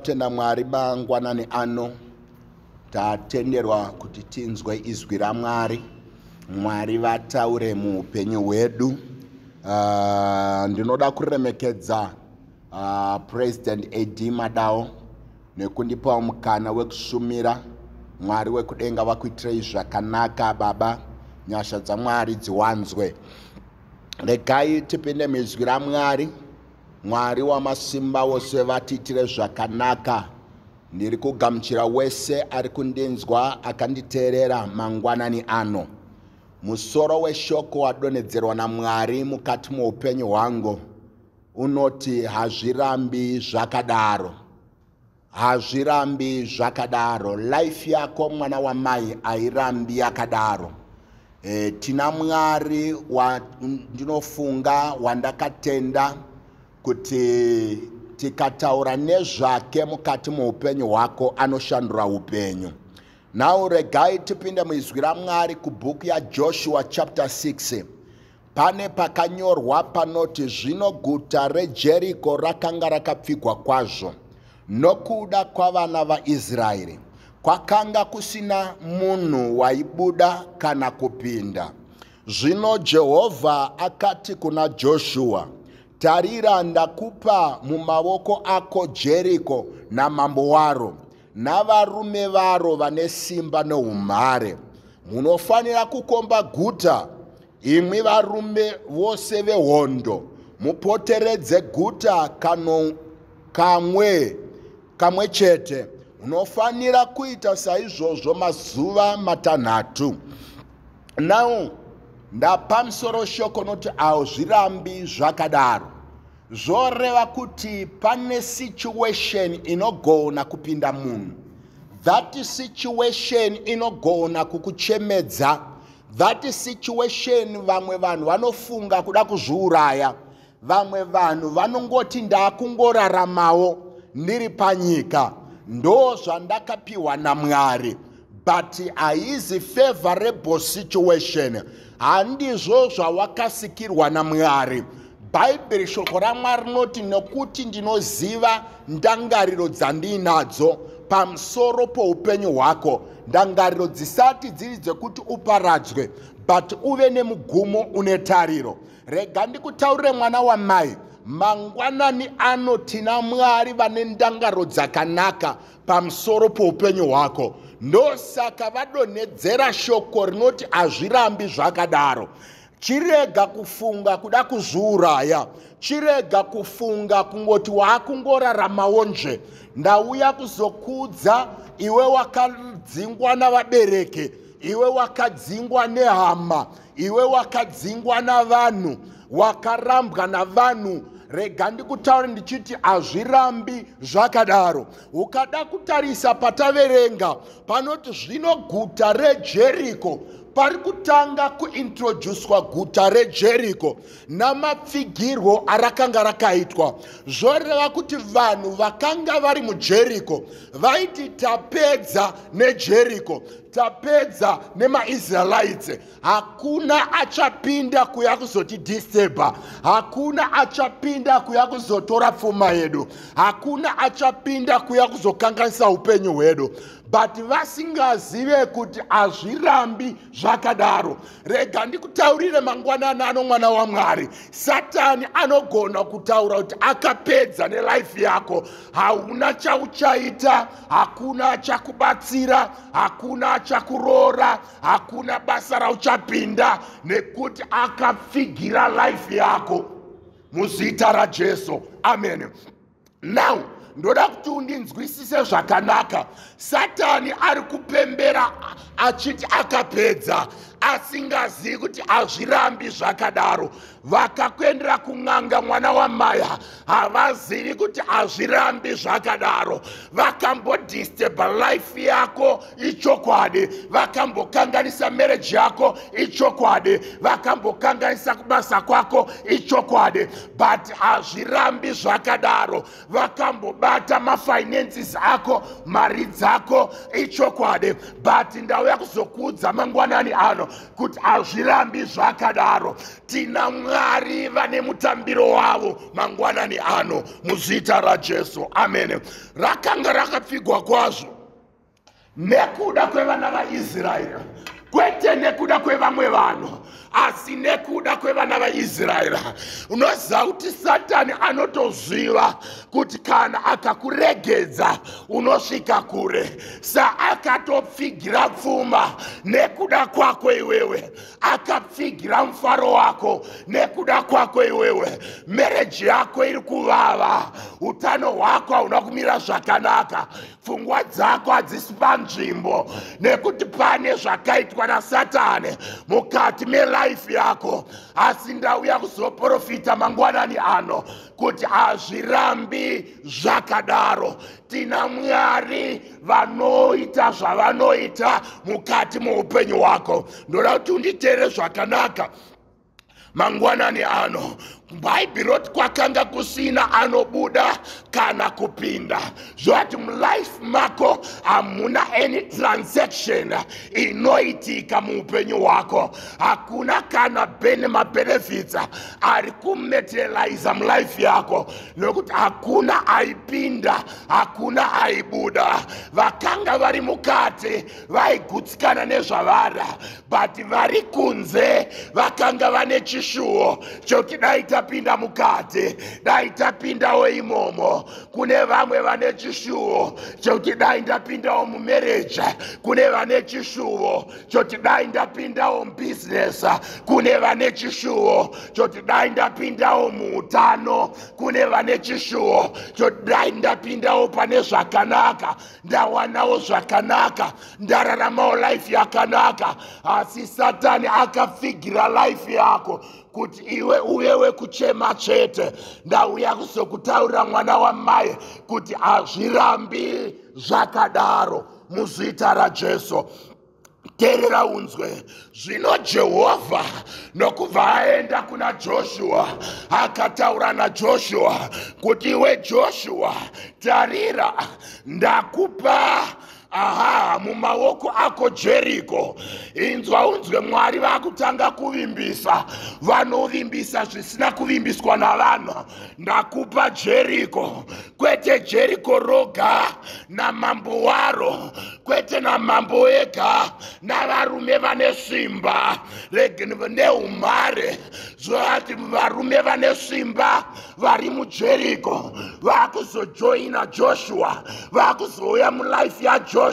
kutenda Mwari mangwanani ano tatenderwa kuti tinzwe izwi raMwari. Mwari vataure muupenyu hwedu. Ndinoda kuremekedza President A.D. Madao nekundipa mukana wekushumira. Mwari wekudenga vakuitirei zvakanaka Baba, nyasha dzaMwari dziwanzwe. Regai tipinde muzwi raMwari. Mwari wamasimba wose vatiitire zvakanaka. Ndiri kugamuchira wese ari kundinzwa akanditeerera mangwanani ano. Musoro weshoko wadonhedzerwa naMwari mukati muupenyu hwangu unoti hazvirambi zvakadaro. Hazvirambi zvakadaro. Life yako mwana wamai hairambi yakadaro. Tina Mwari ndinofunga wandakatenda kuti tikataura nezvake mukati muupenyu hwako anoshandura upenyu. Now regai tipinde muizwi raMwari kubhuku yaJoshua chapter 6. Pane pakanyorwa panoti zvino guta reJeriko rakanga rakapfigwa kwazvo nokuda kwavana vaIsraeri. Kwakanga kusina munhu waibuda kana kupinda. Zvino Jehovha akati kuna Joshua, tarira ndakupa mumavoko ako Jeriko namambo waro navarume varo vane simba neumhare. Munofanira kukomba guta, imwi varume vose vehondo. Mupoteredze guta kamwe chete. Unofanira kuita saizvozvo mazuva matanhatu. Now ndapamusoro shoko noti hazvirambi zvakadaro. Zvoreva kuti pane situation inogona kupinda munhu. That situation inogona kukuchemedza. That situation vamwe vanhu vanofunga kuda kuzviuraya. Vamwe vanhu vanongoti ndakungoraramawo ndiri panyika. Ndo zvandakapiwa naMwari. But haizi favorable situation. Handizvo zvawakasikirwa naMwari. Bible shoko raMwari rinoti nokuti ndinoziva ndangariro dzandinadzo pamusoro poupenyu hwako. Ndangariro dzisati dziri dzekuti uparadzwe, but uve nemugumo une tariro. Rega ndikutaurire mwana wamai, mangwanani ano tina Mwari vane ndangariro dzakanaka pamusoro poupenyu hwako. Ndosaka vadonhedzera shoko rinoti hazvirambi zvakadaro. Chirega kufunga kuda kuzviuraya. Chirega kufunga kungoti wakungoraramawo nje. Ndauya kuzokudza iwe wakadzingwa navabereki, iwe wakadzingwa nehama, iwe wakadzingwa navanhu, wakarambwa navanhu. Rega ndikutaura ndichiti hazvirambi zvakadaro. Ukada kutarisa pataverenga panoti zvino guta reJeriko, pari kutanga kuintroducwa guta reJeriko namapfigirwo arakanga rakaitwa. Zvoreva kuti vanhu vakanga vari muJeriko vaiti tapedza neJeriko, tapedza nemaIsraelites. Hakuna achapinda kuya kuzoti disturba. Hakuna achapinda kuya kuzotora pfuma yedu. Hakuna achapinda kuya kuzokanganisa upenyu hwedu. But vasingazive kuti hazvirambi zvakadaro. Rega ndikutaurire mangwanani ano mwana waMwari. Satani anogona kutaura kuti akapedza nelife yako. Hauna chauchaita, hakuna achakubatsira, hakuna achakuroora, hakuna basa rauchapinda nekuti akapfigira life yako. Muzita raJesu. Amen. Now ndoda kuti undinzwisise zvakanaka. Satani ari kupembera achiti akapedza, asingazivi kuti hazvirambi zvakadaro. Vakakwendera kun'anga mwana wamaya havazivi kuti hazvirambi zvakadaro. Vakambodisturba life yako ichokwadi. Vakambokanganisa marriage yako ichokwadi. Vakambokanganisa kubasa kwako ichokwadi. But hazvirambi zvakadaro. Vakambobata mafinances ako, mari dzako ichokwadi. But ndauya kuzokudza mangwanani ano kuti hazvirambi zvakadaro. Tina Mwari vane mutambiro wavo mangwanani ano muzita raJesu. Amen. Rakanga rakapfigwa kwazvo nekuda kwevana vaIsraeri, kwete nekuda kwevamwe vanhu, asi nekuda kwevana vaIsraeri. Unoziva kuti Satani anotoziva kuti kana akakuregedza unosvika kure, akatopfigira pfuma nekuda kwako iwewe, akapfigira mufaro wako nekuda kwako iwewe. Mereji yako iri kuvava, utano hwako hauna kumira zvakanaka, pfungwa dzako hadzisi panzvimbo nekuti pane zvakaitwa naSatani mukati melife yako. Asi ndauya kuzoprofita mangwanani ano kuti hazvirambi zvakadaro. Tina Mwari vanoita zvavanoita mukati muupenyu hwako. Ndoda kuti unditeere zvakanaka mangwanani ano. Bhaibheri roti kwakanga kusina anobuda kana kupinda. Zvati mulife mako hamuna any transaction inoitika muupenyu hwako. Hakuna kana mabenefits ari kumaterialize mulife yako, nokuti hakuna aipinda, hakuna aibuda. Vakanga vari mukati vaigutsikana nezvavada, but vari kunze vakanga vane chishuwo chokuti dai tapinda mukati, dai tapindawo imomo. Kune vamwe vane chishuwo chokuti dai ndapindawo mumarriage, kune vane chishuwo chokuti dai ndapindawo mubusiness, kune vane chishuwo chokuti dai ndapindawo muutano, kune vane chishuwo chokuti dai ndapindawo pane zvakanaka, ndawanawo zvakanaka, ndararamawo life yakanaka. Asi Satani akapfigira life yako kuti iwe uyewe kuchema chete. Ndauya kuzokutaurira mwana wamai kuti hazvirambi zvakadaro muzita raJesu. Teerera unzwe. Zvino Jehovha nokubva aenda kuna Joshua akataura naJoshua kuti iwe Joshua, tarira ndakupa mumaoko ako Jeriko. Inzwa unzwe, Mwari vakutanga kuvimbisa. Vanovimbisa zvisina kuvimbiswa navanhu. Ndakupa Jeriko, kwete Jeriko roga namambo waro, kwete namambo ega, navarume vane simba neumhare. Zvati varume vane simba vari muJeriko vakuzojoina Joshua, vakuzouya mulife yaJoshua.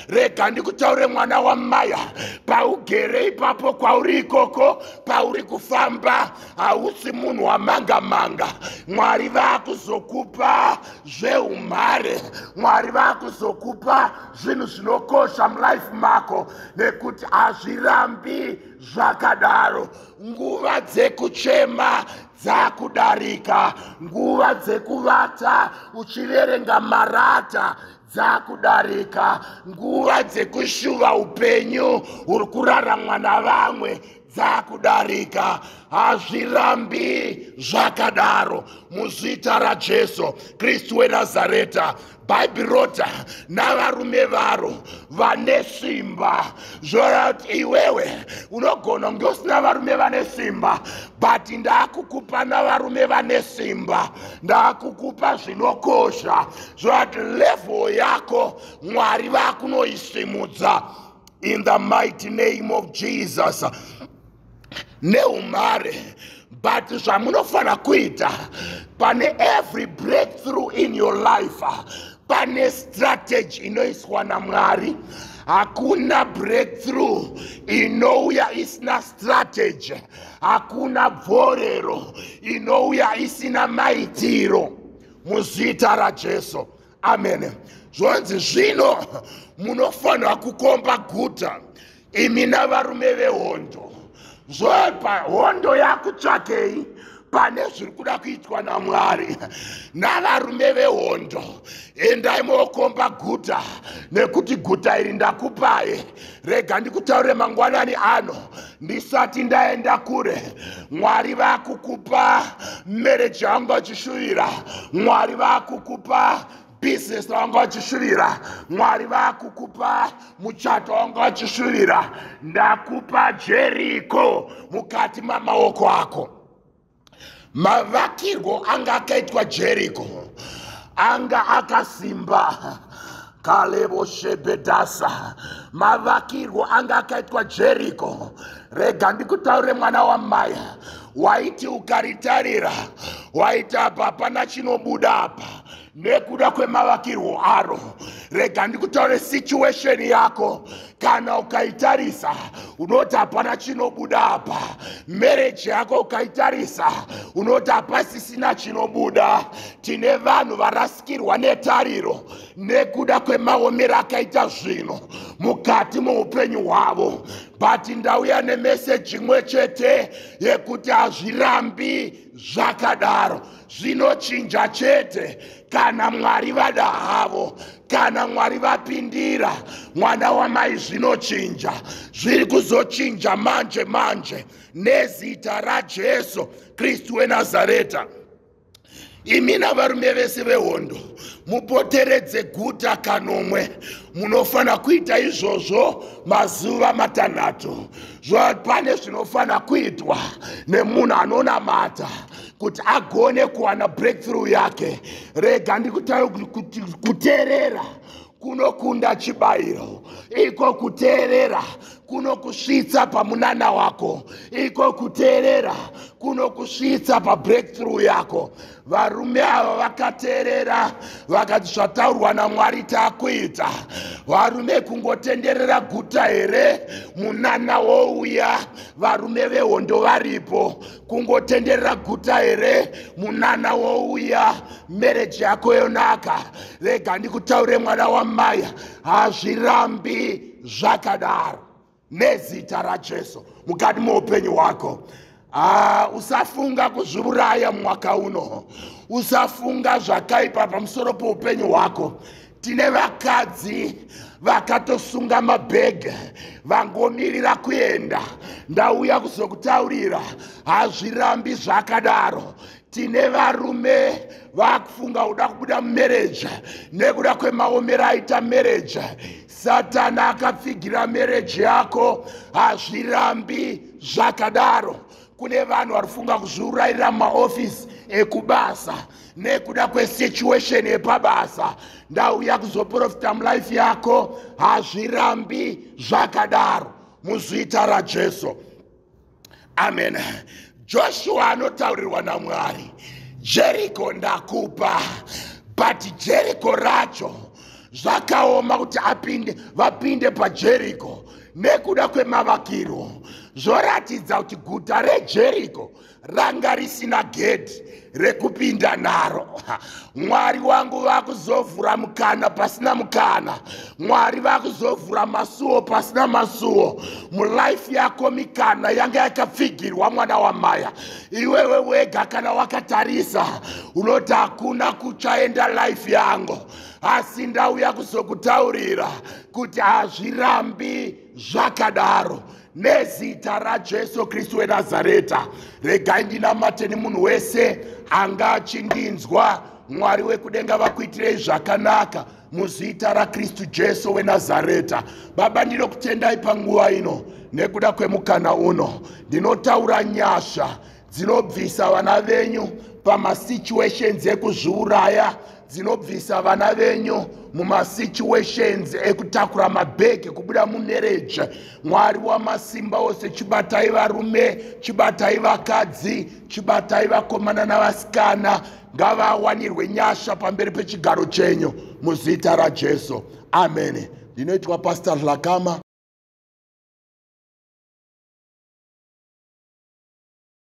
Rega ndikutaure mwana wamaya, paugere ipapo kwauri ikoko, pauri kufamba, hausi munhu wamanga manga. Mwari vakuzokupa zveumhare, Mwari vakuzokupa zvinhu zvinokosha mulife mako, nekuti hazvirambi zvakadaro. Nguva dzekuchema dzakudarika, nguva dzekuvata uchiverenga marata dzakudarika, nguva dzekushuva upenyu uri kuraramwa navamwe dzakudarika. Hazvirambi zvakadaro muzita raJesu Kristu weNazareta. Bhaibheri roti navarume varo vane simba. Zvorati iwewe unogona kunge usina varume vane simba, but ndakukupa navarume vane simba, ndakukupa zvinokosha. Zvorati level yako Mwari vakunoisimudza in the mighty name of Jesus. Neumare, but zvamunofana kuita pane every breakthrough in your life, pane strategy inoiswa naMwari. Hakuna breakthrough inouya isina strategy, hakuna bvorero inouya isina maitiro muzita raJesu. Amen. Zvonzi zvino munofanira kukomba guta imi navarume vehondo. Zvopa hondo yakutsvakei pane zviri kuda kuitwa naMwari. Navarume vehondo, endai mokomba guta, nekuti guta iri ndakupai. Rega ndikutaure mangwanani ano ndisati ndaenda kure. Mwari vakukupa marriage yangu achishuvira, Mwari vakukupa business wanga uchishuvira, Mwari vakukupa muchato wanga uchishuvira, ndakupa Jeriko mukati mamaoko ako. Mavakirwo anga akaitwa Jeriko anga akasimba. Kalebo Shebedasa, mavakirwo anga akaitwa Jeriko. Rega ndikutaure mwana wa Maya, waiti ukaritarira, waiti apa hapana chinobuda apa nekuda kwemavakirwo aro. Rega ndikutaure situation yako, kana ukaitarisa unoti hapana chinobuda apa. Marriage yako ukaitarisa unoti hapasisina chinobuda. Tine vanhu varasikirwa netariro nekuda kwemaomero akaita zvino mukati muupenyu hwavo. But ndauya nemeseji imwe chete yekuti hazvirambi zvakadaro, zvinochinja chete kana Mwari vada havo, kana Mwari vapindira. Mwana wamai zvinochinja, zviri kuzochinja manje nezita raJesu Kristu weNazareta. Imi navarume vese vehondo, mupoteredze guta kanomwe. Munofana kuita izvozvo mazuva matanhatu. Pane zvinofana kuitwa nemunhu anonamata kuti agone kuwana breakthrough yake. Rega ndikutaura kuti kuteerera kunokunda chibayiro. Iko kuteerera kunokusvitsa pamunana wako. Iko kuteerera kunokusvitsa pabreakthrough yako. Varume ava vakateerera vakati zvataurwa naMwari takuita. Varume kungotenderera guta here, munana wouya. Varume vehondo varipo, kungotenderera guta here, munana wouya. Marriage yako yonaka. Rega ndikutaure mwana wamaya, hazvirambi zvakadaro nezita raJesu mukati muupenyu hwako. Usafunga kuzviuraya mwaka uno. Usafunga zvakaipa pamusoro poupenyu hwako. Tine vakadzi vakatosunga mabhege vangomirira kuenda. Ndauya kuzokutaurira, hazvirambi zvakadaro. Tine varume vakufunga kuda kubuda mumarriage nekuda kwemaomero aita marriage. Satana akapfigira marriage yako, hazvirambi zvakadaro. Kune vanhu varifunga kuzviurayira maofisi ekubasa nekuda kwesituation yepabasa. Ndauya kuzoprofita mulife yako, hazvirambi zvakadaro muzita raJesu. Amen. Joshua anotaurirwa naMwari, Jeriko ndakupa, but Jeriko racho zvakaoma kuti vapinde paJeriko nekuda kwemavakiro. Zvoratidza kuti guta reJeriko ranga risina gate rekupinda naro. Mwari wangu vakuzovhura mukana pasina mukana. Mwari vakuzovhura masuo pasina masuo. Mulife yako mikana yanga yakapfigirwa mwana wamaya. Iwewe wega kana wakatarisa unoti hakuna kuchaenda life yangu. Asi ndauya kuzokutaurira kuti hazvirambi zvakadaro nezita raJesu Kristu weNazareta. Regai ndinamate nemunhu wese anga achindinzwa. Mwari wekudenga vakuitirei zvakanaka muzita raKristu Jesu weNazareta. Baba, ndinokutendai panguva ino nekuda kwemukana uno. Ndinotaura nyasha dzinobvisa vana venyu pamasituations ekuzviuraya, dzinobvisa vana venyu mumasituations ekutakura mabhegi kubuda mumarriage. Mwari wamasimba ose, chibatai varume, chibatai vakadzi, chibatai vakomana navasikana. Ngavawanirwe nyasha pamberi pechigaro chenyu muzita raJesu. Amen. Ndinoitwa Pastor Lakama,